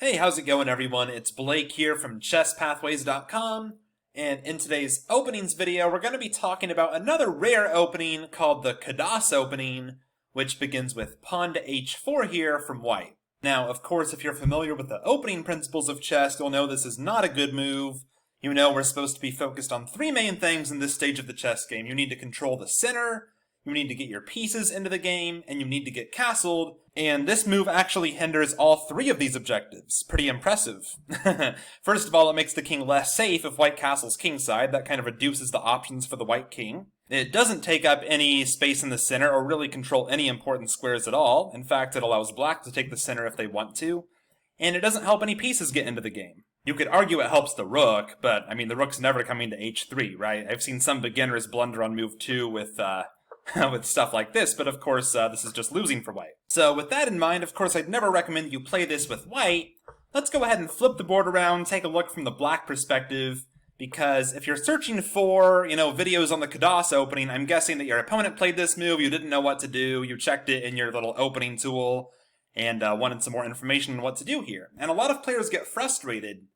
Hey, how's it going everyone? It's Blake here from ChessPathways.com, and in today's openings video we're going to be talking about another rare opening called the Kadas Opening, which begins with pawn to h4 here from white. Now, of course, if you're familiar with the opening principles of chess, you'll know this is not a good move. You know we're supposed to be focused on three main things in this stage of the chess game. You need to control the center, you need to get your pieces into the game, and you need to get castled, and this move actually hinders all three of these objectives. Pretty impressive. First of all, it makes the king less safe if white castles kingside. That kind of reduces the options for the white king. It doesn't take up any space in the center or really control any important squares at all. In fact, it allows black to take the center if they want to. And it doesn't help any pieces get into the game. You could argue it helps the rook, but I mean the rook's never coming to h3, right? I've seen some beginners blunder on move 2 with with stuff like this, but of course this is just losing for white. So with that in mind, of course I'd never recommend you play this with white. Let's go ahead and flip the board around, take a look from the black perspective, because if you're searching for, videos on the Kadas opening, I'm guessing that your opponent played this move, you didn't know what to do, you checked it in your little opening tool, and wanted some more information on what to do here. And a lot of players get frustrated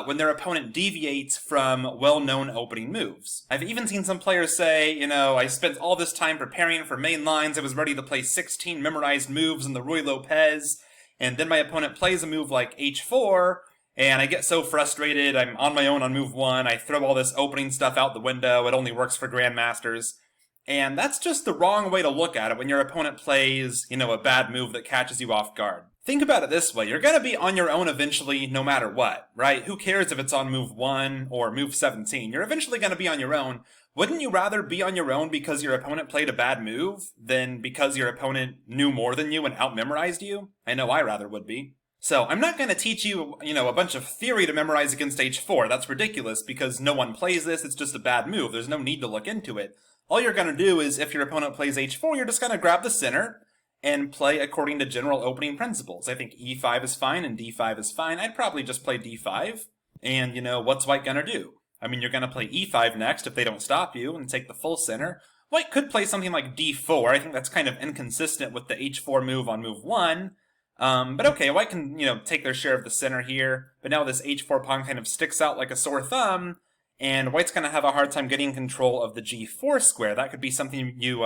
when their opponent deviates from well-known opening moves. I've even seen some players say, I spent all this time preparing for main lines, I was ready to play 16 memorized moves in the Ruy Lopez, and then my opponent plays a move like h4, and I get so frustrated, I'm on my own on move 1, I throw all this opening stuff out the window, it only works for grandmasters. And that's just the wrong way to look at it when your opponent plays, a bad move that catches you off guard. Think about it this way, you're going to be on your own eventually no matter what, right? Who cares if it's on move 1 or move 17? You're eventually going to be on your own. Wouldn't you rather be on your own because your opponent played a bad move than because your opponent knew more than you and out-memorized you? I know I rather would be. So I'm not going to teach you, a bunch of theory to memorize against h4. That's ridiculous because no one plays this, it's just a bad move. There's no need to look into it. All you're going to do is, if your opponent plays h4, you're just going to grab the center and play according to general opening principles. I think e5 is fine and d5 is fine. I'd probably just play d5. And, what's white going to do? I mean, you're going to play e5 next if they don't stop you and take the full center. White could play something like d4. I think that's kind of inconsistent with the h4 move on move 1. But okay, white can, take their share of the center here. But now this h4 pawn kind of sticks out like a sore thumb. And white's going to have a hard time getting control of the g4 square. That could be something you,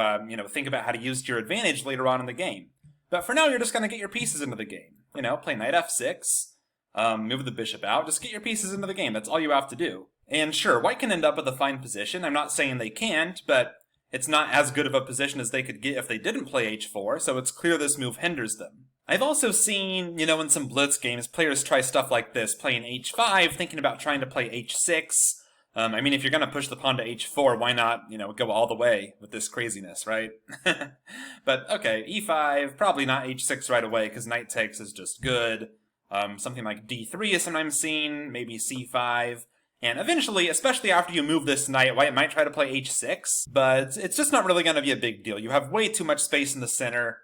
think about how to use to your advantage later on in the game. But for now, you're just going to get your pieces into the game. Play knight f6, move the bishop out, just get your pieces into the game. That's all you have to do. And sure, white can end up with a fine position. I'm not saying they can't, but it's not as good of a position as they could get if they didn't play h4, so it's clear this move hinders them. I've also seen, in some blitz games, players try stuff like this, playing h5, thinking about trying to play h6. I mean, if you're going to push the pawn to h4, why not, go all the way with this craziness, right? But, okay, e5, probably not h6 right away, because knight takes is just good. Something like d3 is sometimes seen, maybe c5. And eventually, especially after you move this knight, white might try to play h6, but it's just not really going to be a big deal. You have way too much space in the center.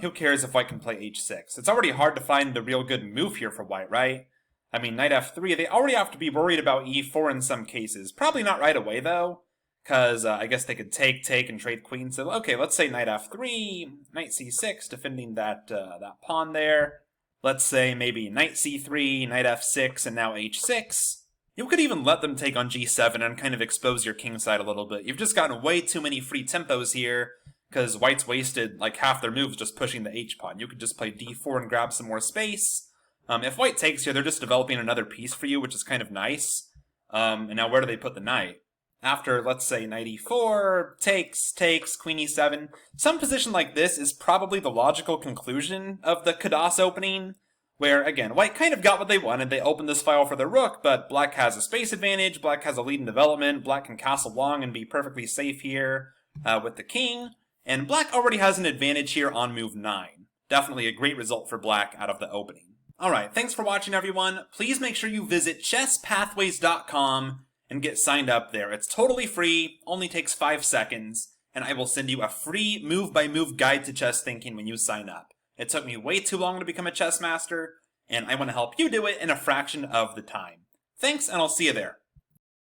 Who cares if white can play h6? It's already hard to find the real good move here for white, right? I mean, knight f3, they already have to be worried about e4 in some cases. Probably not right away, though, because I guess they could take, and trade queens. So, okay, let's say knight f3, knight c6, defending that pawn there. Let's say maybe knight c3, knight f6, and now h6. You could even let them take on g7 and kind of expose your king side a little bit. You've just gotten way too many free tempos here, because white's wasted like half their moves just pushing the h-pawn. You could just play d4 and grab some more space. If white takes here, they're just developing another piece for you, which is kind of nice. And now where do they put the knight? After, let's say, knight e4, takes, queen e7. Some position like this is probably the logical conclusion of the Kadas opening, where, again, white kind of got what they wanted. They opened this file for the rook, but black has a space advantage, black has a lead in development, black can castle long and be perfectly safe here with the king, and black already has an advantage here on move 9. Definitely a great result for black out of the opening. Alright, thanks for watching everyone. Please make sure you visit ChessPathways.com and get signed up there. It's totally free, only takes 5 seconds, and I will send you a free move-by-move guide to chess thinking when you sign up. It took me way too long to become a chess master, and I want to help you do it in a fraction of the time. Thanks, and I'll see you there.